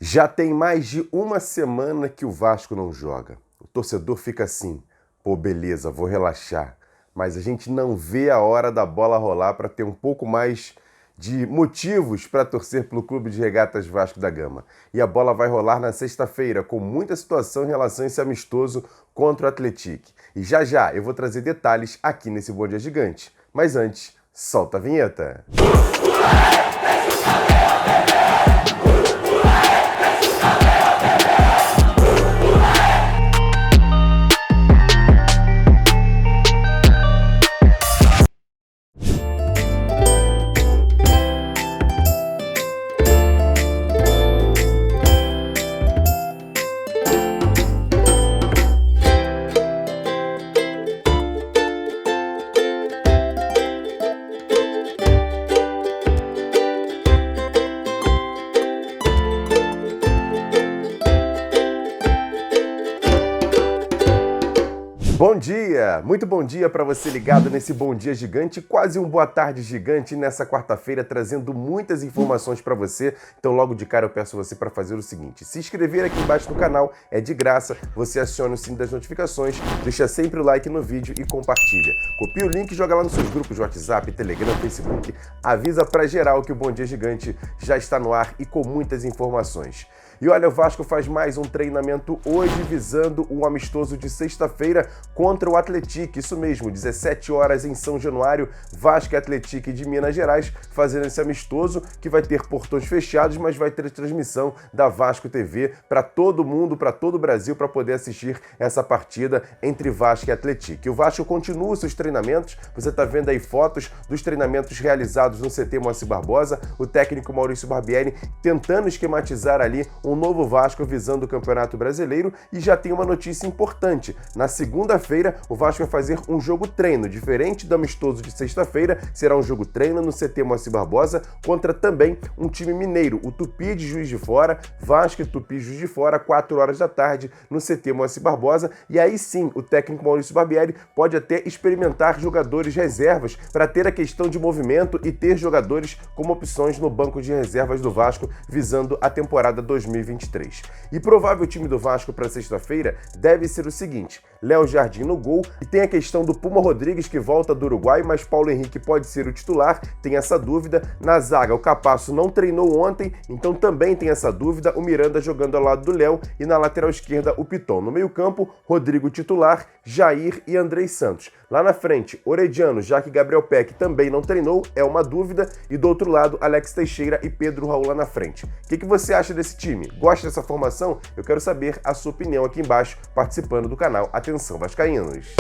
Já tem mais de uma semana que o Vasco não joga. O torcedor fica assim, pô, beleza, vou relaxar. Mas a gente não vê a hora da bola rolar para ter um pouco mais de motivos para torcer pelo Clube de Regatas Vasco da Gama. E a bola vai rolar na sexta-feira, com muita situação em relação a esse amistoso contra o Atlético. E já já eu vou trazer detalhes aqui nesse Bom Dia Gigante. Mas antes, solta a vinheta. Bom dia! Muito bom dia para você ligado nesse Bom Dia Gigante, quase um boa tarde gigante nessa quarta-feira, trazendo muitas informações para você. Então logo de cara eu peço você para fazer o seguinte, se inscrever aqui embaixo no canal é de graça, você aciona o sininho das notificações, deixa sempre o like no vídeo e compartilha. Copia o link e joga lá nos seus grupos de WhatsApp, Telegram, Facebook, avisa para geral que o Bom Dia Gigante já está no ar e com muitas informações. E olha, o Vasco faz mais um treinamento hoje visando o amistoso de sexta-feira contra o Atlético. Isso mesmo, 17 horas em São Januário, Vasco e Atlético de Minas Gerais fazendo esse amistoso que vai ter portões fechados, mas vai ter transmissão da Vasco TV para todo mundo, para todo o Brasil, para poder assistir essa partida entre Vasco e Atlético. E o Vasco continua os seus treinamentos, você está vendo aí fotos dos treinamentos realizados no CT Moacir Barbosa, o técnico Maurício Barbieri tentando esquematizar ali um novo Vasco visando o Campeonato Brasileiro. E já tem uma notícia importante. Na segunda-feira, o Vasco vai fazer um jogo treino, diferente do amistoso de sexta-feira, será um jogo treino no CT Moacir Barbosa contra também um time mineiro, o Tupi de Juiz de Fora, Vasco e Tupi Juiz de Fora, 4 horas da tarde no CT Moacir Barbosa. E aí sim, o técnico Maurício Barbieri pode até experimentar jogadores reservas para ter a questão de movimento e ter jogadores como opções no banco de reservas do Vasco visando a temporada 2023. E provável time do Vasco para sexta-feira deve ser o seguinte: Léo Jardim no gol, e tem a questão do Puma Rodrigues que volta do Uruguai, mas Paulo Henrique pode ser o titular, tem essa dúvida. Na zaga, o Capasso não treinou ontem, então também tem essa dúvida, o Miranda jogando ao lado do Léo, e na lateral esquerda o Piton. No meio-campo, Rodrigo titular, Jair e Andrei Santos. Lá na frente, Orediano, já que Gabriel Peck também não treinou, é uma dúvida, e do outro lado, Alex Teixeira e Pedro Raul lá na frente. O que você acha desse time? Gosta dessa formação? Eu quero saber a sua opinião aqui embaixo, participando do canal Atenção Vascaínos.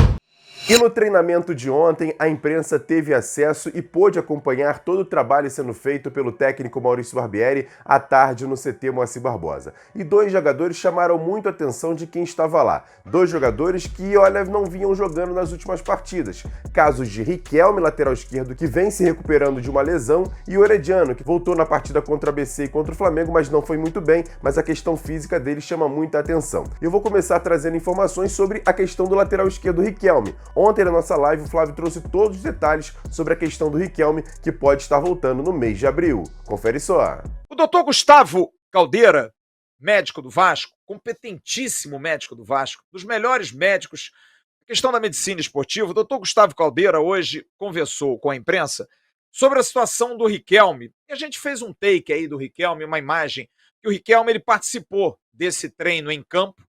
E no treinamento de ontem, a imprensa teve acesso e pôde acompanhar todo o trabalho sendo feito pelo técnico Maurício Barbieri à tarde no CT Moacir Barbosa. E dois jogadores chamaram muito a atenção de quem estava lá. Dois jogadores que, olha, não vinham jogando nas últimas partidas. Casos de Riquelme, lateral esquerdo, que vem se recuperando de uma lesão, e Orediano, que voltou na partida contra a ABC e contra o Flamengo, mas não foi muito bem, mas a questão física dele chama muita atenção. Eu vou começar trazendo informações sobre a questão do lateral esquerdo Riquelme. Ontem na nossa live o Flávio trouxe todos os detalhes sobre a questão do Riquelme, que pode estar voltando no mês de abril. Confere só. O doutor Gustavo Caldeira, médico do Vasco, competentíssimo médico do Vasco, dos melhores médicos na questão da medicina esportiva, o doutor Gustavo Caldeira hoje conversou com a imprensa sobre a situação do Riquelme. E a gente fez um take aí do Riquelme, uma imagem, que o Riquelme ele participou desse treino em campo,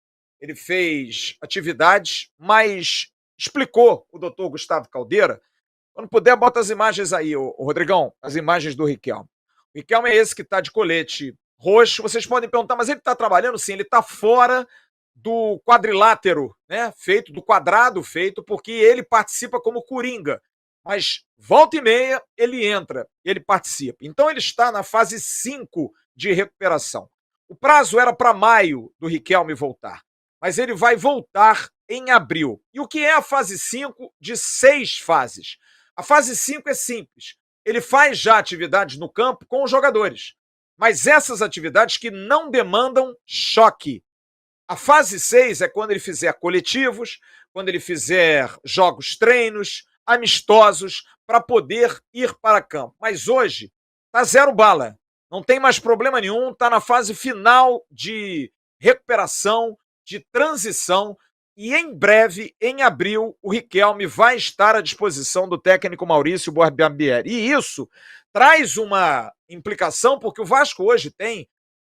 ele fez atividades, mas explicou o doutor Gustavo Caldeira. Quando puder, bota as imagens aí, ô Rodrigão, as imagens do Riquelme. O Riquelme é esse que está de colete roxo. Vocês podem perguntar, mas ele está trabalhando? Sim, ele está fora do quadrilátero, né? Feito, do quadrado feito, porque ele participa como coringa. Mas volta e meia ele entra, ele participa. Então ele está na fase 5 de recuperação. O prazo era para maio do Riquelme voltar, mas ele vai voltar em abril. E o que é a fase 5 de 6 fases? A fase 5 é simples. Ele faz já atividades no campo com os jogadores, mas essas atividades que não demandam choque. A fase 6 é quando ele fizer coletivos, quando ele fizer jogos treinos, amistosos, para poder ir para campo. Mas hoje está zero bala. Não tem mais problema nenhum, está na fase final de recuperação, de transição, e em breve, em abril, o Riquelme vai estar à disposição do técnico Maurício Barbieri. E isso traz uma implicação, porque o Vasco hoje tem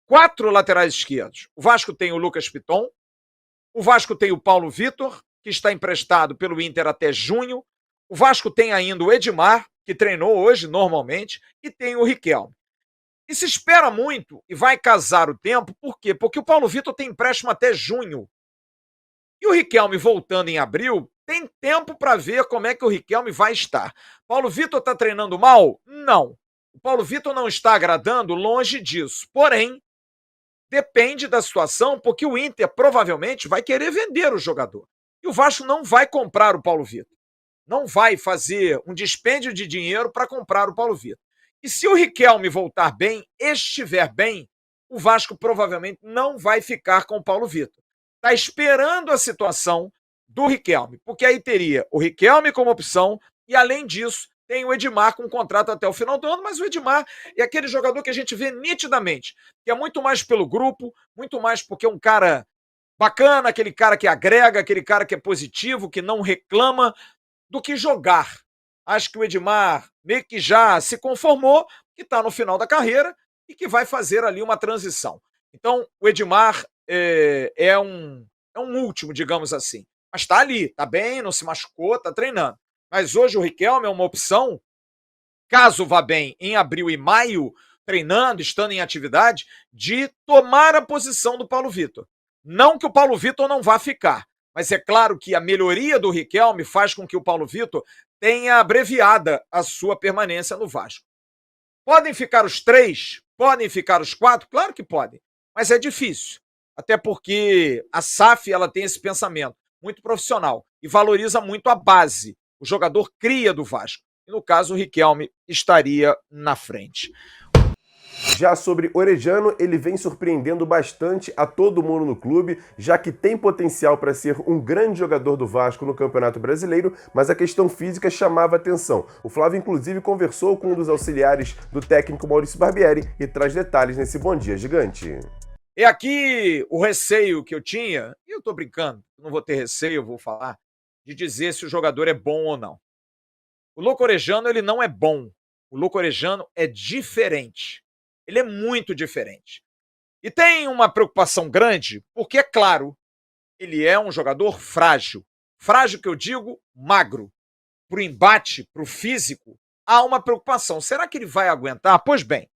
4 laterais esquerdos. O Vasco tem o Lucas Piton, o Vasco tem o Paulo Vitor, que está emprestado pelo Inter até junho, o Vasco tem ainda o Edmar, que treinou hoje normalmente, e tem o Riquelme. E se espera muito, e vai casar o tempo, por quê? Porque o Paulo Vitor tem empréstimo até junho. E o Riquelme voltando em abril, tem tempo para ver como é que o Riquelme vai estar. Paulo Vitor está treinando mal? Não. O Paulo Vitor não está agradando, longe disso. Porém, depende da situação, porque o Inter provavelmente vai querer vender o jogador. E o Vasco não vai comprar o Paulo Vitor. Não vai fazer um dispêndio de dinheiro para comprar o Paulo Vitor. E se o Riquelme voltar bem, estiver bem, o Vasco provavelmente não vai ficar com o Paulo Vitor. Está esperando a situação do Riquelme, porque aí teria o Riquelme como opção e, além disso, tem o Edmar com contrato até o final do ano, mas o Edmar é aquele jogador que a gente vê nitidamente, que é muito mais pelo grupo, muito mais porque é um cara bacana, aquele cara que agrega, aquele cara que é positivo, que não reclama, do que jogar. Acho que o Edmar meio que já se conformou, que está no final da carreira e que vai fazer ali uma transição. Então, o Edmar é um último, digamos assim. Mas está ali, está bem, não se machucou, está treinando. Mas hoje o Riquelme é uma opção, caso vá bem em abril e maio, treinando, estando em atividade, de tomar a posição do Paulo Vitor. Não que o Paulo Vitor não vá ficar, mas é claro que a melhoria do Riquelme faz com que o Paulo Vitor tenha abreviada a sua permanência no Vasco. Podem ficar os 3? Podem ficar os 4? Claro que podem, mas é difícil. Até porque a SAF ela tem esse pensamento muito profissional e valoriza muito a base. O jogador cria do Vasco. E no caso, o Riquelme estaria na frente. Já sobre Orejano, ele vem surpreendendo bastante a todo mundo no clube, já que tem potencial para ser um grande jogador do Vasco no Campeonato Brasileiro, mas a questão física chamava atenção. O Flávio, inclusive, conversou com um dos auxiliares do técnico Maurício Barbieri e traz detalhes nesse Bom Dia Gigante. É aqui o receio que eu tinha, e eu tô brincando, não vou ter receio, eu vou falar, de dizer se o jogador é bom ou não. O Louco Orejano, ele não é bom. O Louco Orejano é diferente. Ele é muito diferente. E tem uma preocupação grande, porque, é claro, ele é um jogador frágil. Frágil que eu digo, magro. Para o embate, para o físico, há uma preocupação. Será que ele vai aguentar? Pois bem,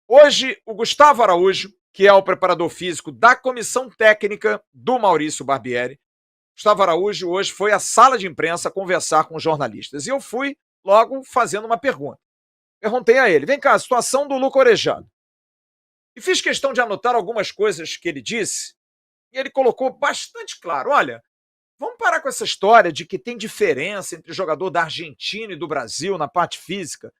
hoje o Gustavo Araújo, que é o preparador físico da comissão técnica do Maurício Barbieri, Gustavo Araújo hoje foi à sala de imprensa conversar com os jornalistas. E eu fui logo fazendo uma pergunta. Perguntei a ele, vem cá, a situação do Louco Orejano. E fiz questão de anotar algumas coisas que ele disse, e ele colocou bastante claro, olha, vamos parar com essa história de que tem diferença entre o jogador da Argentina e do Brasil na parte física.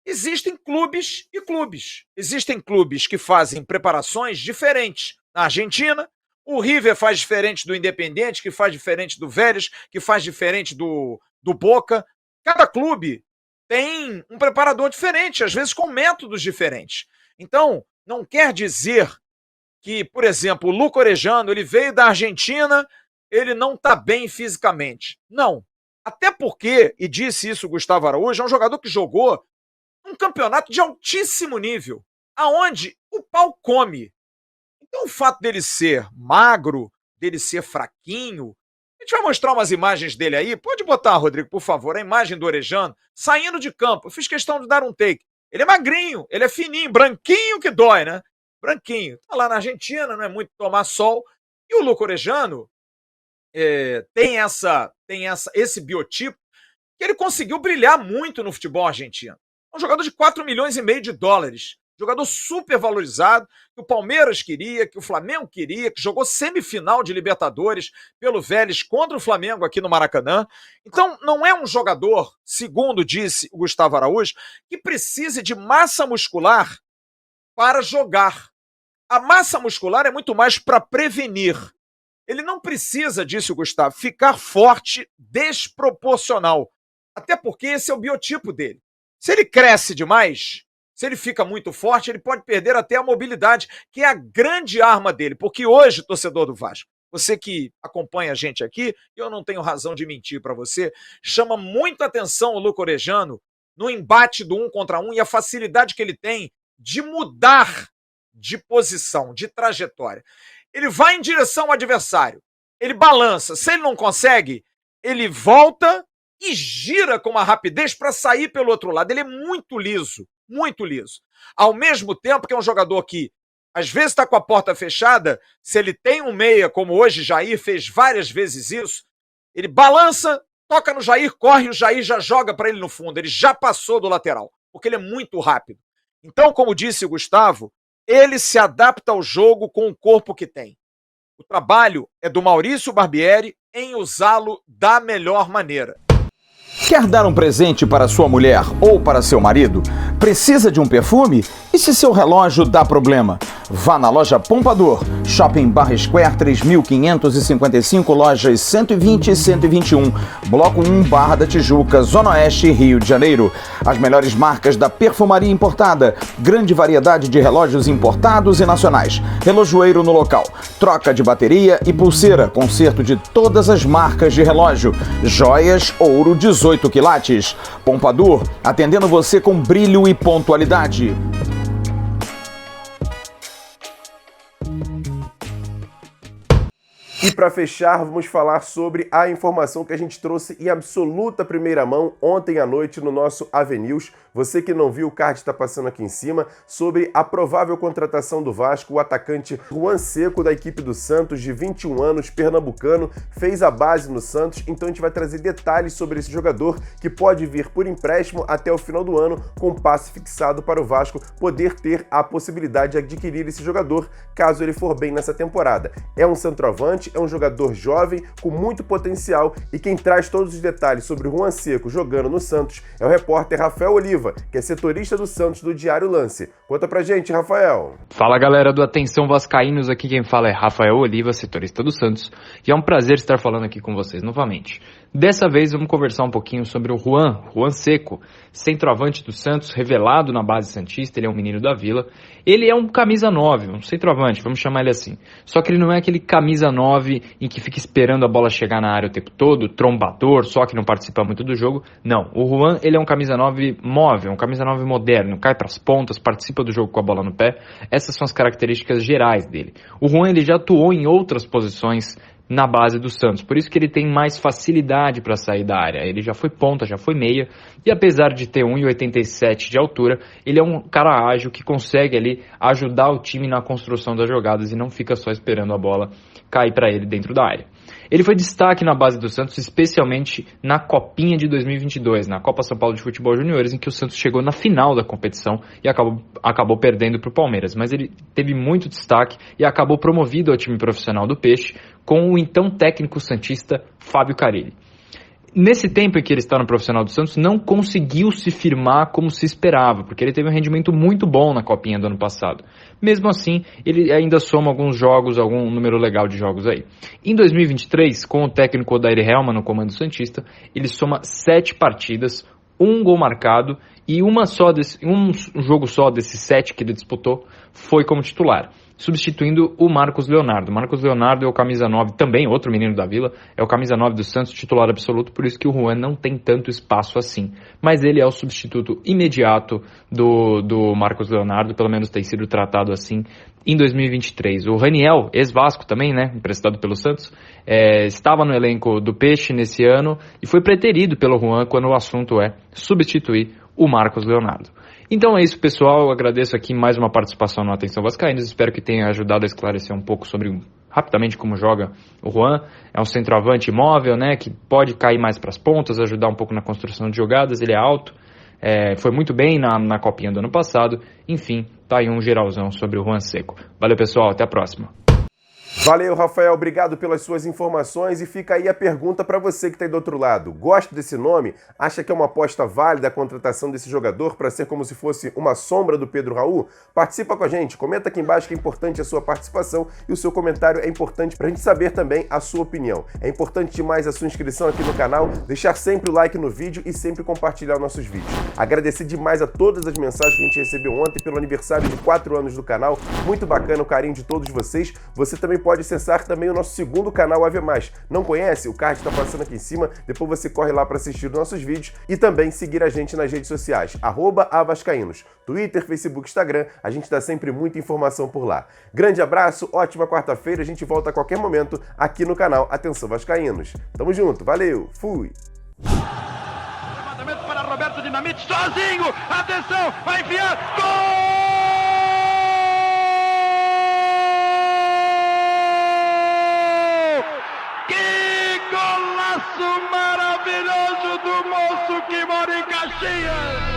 Existem clubes e clubes. Existem clubes que fazem preparações diferentes. Na Argentina, o River faz diferente do Independiente, que faz diferente do Vélez, que faz diferente do Boca. Cada clube tem um preparador diferente, às vezes com métodos diferentes. Então, não quer dizer que, por exemplo, o Louco Orejano, ele veio da Argentina, ele não está bem fisicamente. Não. Até porque, e disse isso o Gustavo Araújo, é um jogador que jogou um campeonato de altíssimo nível, aonde o pau come. Então, o fato dele ser magro, dele ser fraquinho, a gente vai mostrar umas imagens dele aí. Pode botar, Rodrigo, por favor, a imagem do Orejano saindo de campo. Eu fiz questão de dar um take. Ele é magrinho, ele é fininho, branquinho que dói, né? Branquinho. Tá lá na Argentina, não é muito tomar sol. E o Louco Orejano tem esse biotipo que ele conseguiu brilhar muito no futebol argentino. É um jogador de 4 milhões e meio de dólares. Jogador super valorizado, que o Palmeiras queria, que o Flamengo queria, que jogou semifinal de Libertadores pelo Vélez contra o Flamengo aqui no Maracanã. Então, não é um jogador, segundo disse o Gustavo Araújo, que precise de massa muscular para jogar. A massa muscular é muito mais para prevenir. Ele não precisa, disse o Gustavo, ficar forte desproporcional. Até porque esse é o biotipo dele. Se ele cresce demais, Se ele fica muito forte, ele pode perder até a mobilidade, que é a grande arma dele. Porque hoje, torcedor do Vasco, você que acompanha a gente aqui, eu não tenho razão de mentir para você, chama muita atenção o Luca Orejano no embate do 1 contra 1 e a facilidade que ele tem de mudar de posição, de trajetória. Ele vai em direção ao adversário, ele balança, se ele não consegue, ele volta e gira com uma rapidez para sair pelo outro lado. Ele é muito liso, muito liso. Ao mesmo tempo que é um jogador que às vezes está com a porta fechada, se ele tem um meia, como hoje Jair fez várias vezes isso, ele balança, toca no Jair, corre, o Jair já joga para ele no fundo, ele já passou do lateral, porque ele é muito rápido. Então, como disse o Gustavo, ele se adapta ao jogo com o corpo que tem. O trabalho é do Maurício Barbieri em usá-lo da melhor maneira. Quer dar um presente para sua mulher ou para seu marido? Precisa de um perfume? E se seu relógio dá problema? Vá na loja Pompadour, Shopping Barra Square 3555, lojas 120 e 121, Bloco 1, Barra da Tijuca, Zona Oeste, Rio de Janeiro. As melhores marcas da perfumaria importada, grande variedade de relógios importados e nacionais, relojoeiro no local, troca de bateria e pulseira, conserto de todas as marcas de relógio, joias, ouro 18 quilates. Pompadour, atendendo você com brilho e pontualidade. E para fechar, vamos falar sobre a informação que a gente trouxe em absoluta primeira mão ontem à noite no nosso AVNews. Você que não viu, o card está passando aqui em cima, sobre a provável contratação do Vasco. O atacante Juan Seco, da equipe do Santos, de 21 anos, pernambucano, fez a base no Santos. Então a gente vai trazer detalhes sobre esse jogador que pode vir por empréstimo até o final do ano, com passe fixado para o Vasco poder ter a possibilidade de adquirir esse jogador, caso ele for bem nessa temporada. É um centroavante, é um jogador jovem, com muito potencial, e quem traz todos os detalhes sobre o Juan Seco jogando no Santos é o repórter Rafael Oliva, que é setorista do Santos do Diário Lance. Conta pra gente, Rafael. Fala, galera do Atenção Vascaínos, aqui quem fala é Rafael Oliva, setorista do Santos, e é um prazer estar falando aqui com vocês novamente. Dessa vez vamos conversar um pouquinho sobre o Juan Seco, centroavante do Santos, revelado na base santista. Ele é um menino da Vila. Ele é um camisa 9, um centroavante, vamos chamar ele assim. Só que ele não é aquele camisa 9 em que fica esperando a bola chegar na área o tempo todo, trombador, só que não participa muito do jogo. Não, o Juan, ele é um camisa 9 móvel, um camisa 9 moderno, cai para as pontas, participa do jogo com a bola no pé. Essas são as características gerais dele. O Juan, ele já atuou em outras posições na base do Santos, por isso que ele tem mais facilidade para sair da área. Ele já foi ponta, já foi meia, e apesar de ter 1,87 de altura, ele é um cara ágil que consegue ali ajudar o time na construção das jogadas e não fica só esperando a bola cair para ele dentro da área. Ele foi destaque na base do Santos, especialmente na Copinha de 2022, na Copa São Paulo de Futebol Juniores, em que o Santos chegou na final da competição e acabou perdendo para o Palmeiras. Mas ele teve muito destaque e acabou promovido ao time profissional do Peixe com o então técnico santista Fábio Carille. Nesse tempo em que ele está no profissional do Santos, não conseguiu se firmar como se esperava, porque ele teve um rendimento muito bom na Copinha do ano passado. Mesmo assim, ele ainda soma alguns jogos, algum número legal de jogos aí. Em 2023, com o técnico Odair Hellmann no comando santista, ele soma 7 partidas, 1 gol marcado e um jogo só desses 7 que ele disputou foi como titular, substituindo o Marcos Leonardo. Marcos Leonardo é o camisa 9, também outro menino da Vila, é o camisa 9 do Santos, titular absoluto, por isso que o Juan não tem tanto espaço assim. Mas ele é o substituto imediato do Marcos Leonardo, pelo menos tem sido tratado assim em 2023. O Raniel, ex-Vasco também, né, emprestado pelo Santos, estava no elenco do Peixe nesse ano e foi preterido pelo Juan quando o assunto é substituir o Marcos Leonardo. Então é isso, pessoal. Eu agradeço aqui mais uma participação no Atenção Vascaínos. Espero que tenha ajudado a esclarecer um pouco sobre rapidamente como joga o Juan. É um centroavante móvel, né, que pode cair mais para as pontas, ajudar um pouco na construção de jogadas. Ele é alto, foi muito bem na Copinha do ano passado. Enfim, tá aí um geralzão sobre o Juan Seco. Valeu, pessoal. Até a próxima. Valeu, Rafael, obrigado pelas suas informações e fica aí a pergunta para você que está aí do outro lado. Gosta desse nome? Acha que é uma aposta válida a contratação desse jogador para ser como se fosse uma sombra do Pedro Raul? Participa com a gente, comenta aqui embaixo que é importante a sua participação e o seu comentário é importante para a gente saber também a sua opinião. É importante demais a sua inscrição aqui no canal, deixar sempre o like no vídeo e sempre compartilhar nossos vídeos. Agradecer demais a todas as mensagens que a gente recebeu ontem pelo aniversário de 4 anos do canal, muito bacana o carinho de todos vocês. Você também pode acessar também o nosso segundo canal AV+. Não conhece? O card está passando aqui em cima, depois você corre lá para assistir os nossos vídeos e também seguir a gente nas redes sociais, @avascaínos, Twitter, Facebook, Instagram, a gente dá sempre muita informação por lá. Grande abraço, ótima quarta-feira, a gente volta a qualquer momento aqui no canal Atenção Vascaínos. Tamo junto, valeu, fui! Levantamento para Roberto Dinamite, sozinho, atenção, vai enfiar, gol! Maravilhoso do moço que mora em Caxias!